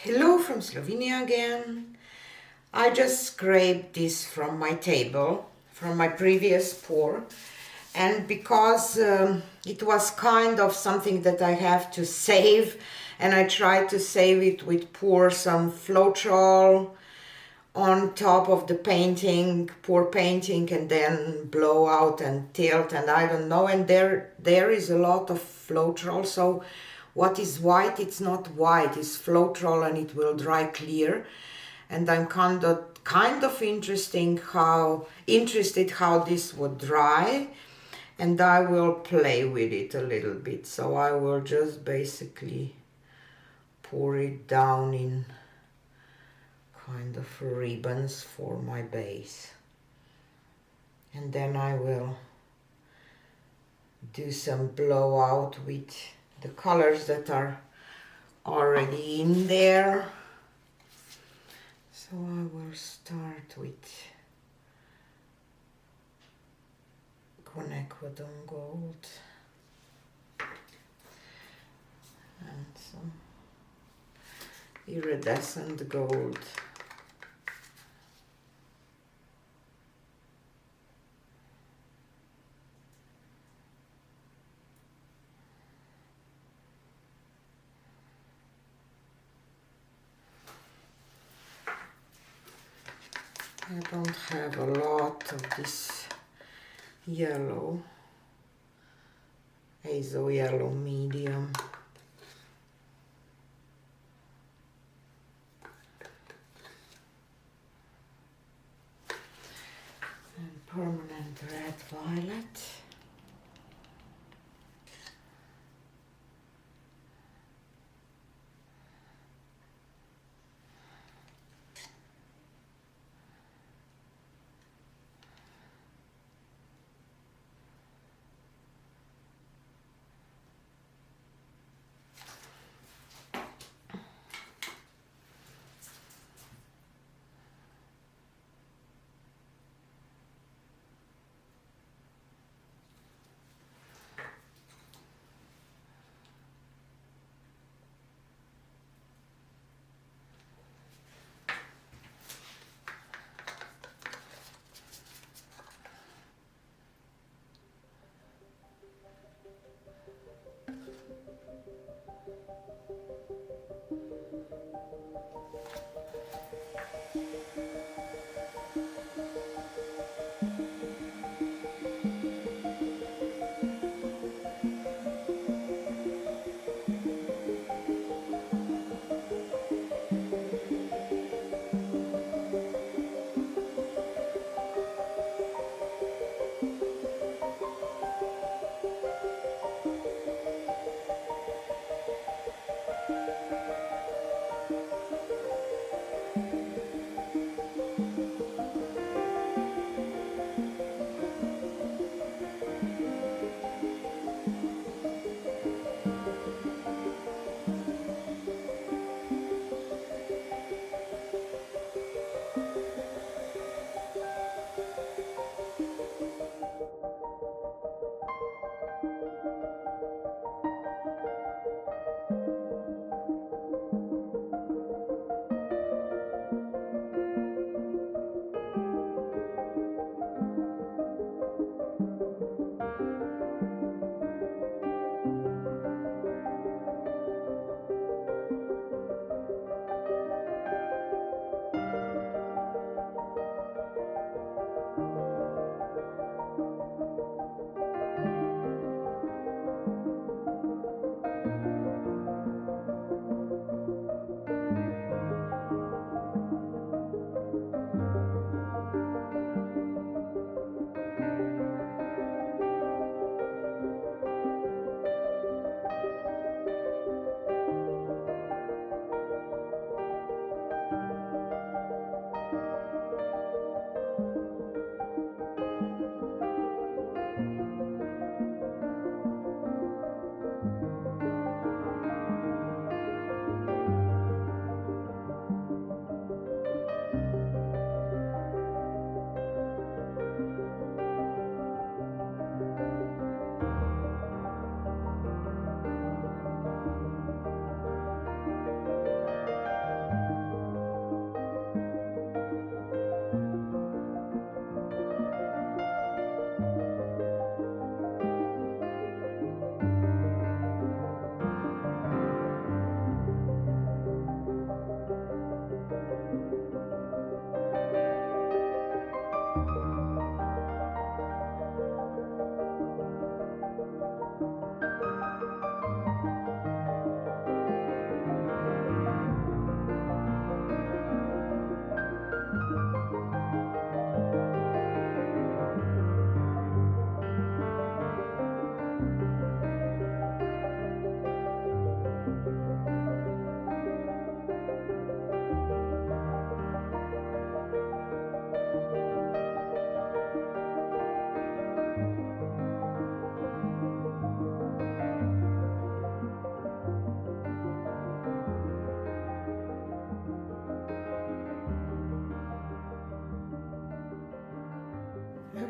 Hello from Slovenia again. I just scraped this from my table, from my previous pour, and because it was kind of something that I have to save, and I tried to save it with pour some Floetrol on top of the painting, pour painting, and then blow out and tilt, and I don't know, and there is a lot of Floetrol, so what is white, it's not white, it's Floetrol, and it will dry clear. And I'm kind of interested how this would dry, and I will play with it a little bit. So I will just basically pour it down in kind of ribbons for my base, and then I will do some blowout with the colors that are already in there. So I will start with Quinacridone Gold and some Iridescent Gold. I don't have a lot of this yellow, Azo Yellow medium. And permanent red violet.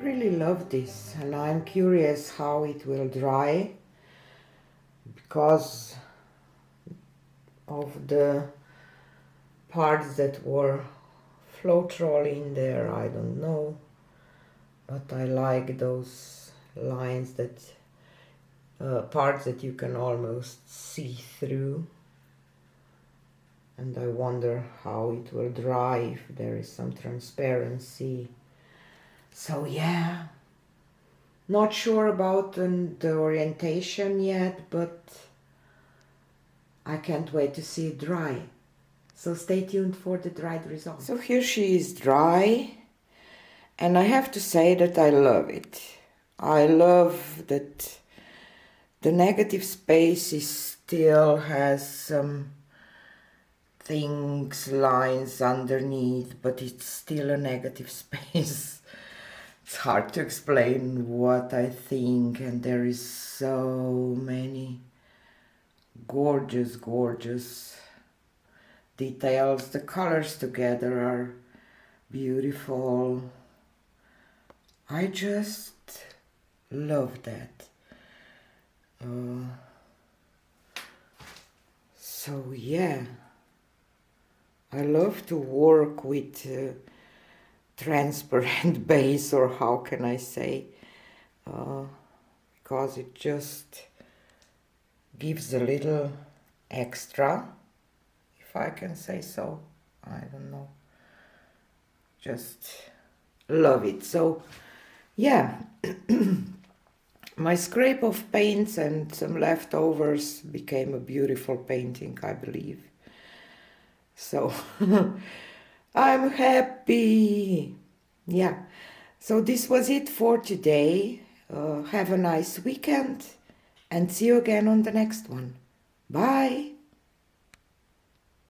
really love this, and I'm curious how it will dry because of the parts that were Floetrol in there. I don't know, but I like those lines that parts that you can almost see through, and I wonder how it will dry if there is some transparency. So yeah, not sure about the orientation yet, but I can't wait to see it dry. So stay tuned for the dried result. So here she is dry, and I have to say that I love it. I love that the negative space still has some things, lines underneath, but it's still a negative space. It's hard to explain what I think, and there is so many gorgeous, gorgeous details. The colors together are beautiful. I just love that. So yeah, I love to work with transparent base, or how can I say, because it just gives a little extra, if I can say so. I don't know, just love it. So yeah, my scrape of paints and some leftovers became a beautiful painting, I believe. So I'm happy. Yeah, so this was it for today. Have a nice weekend and see you again on the next one. Bye.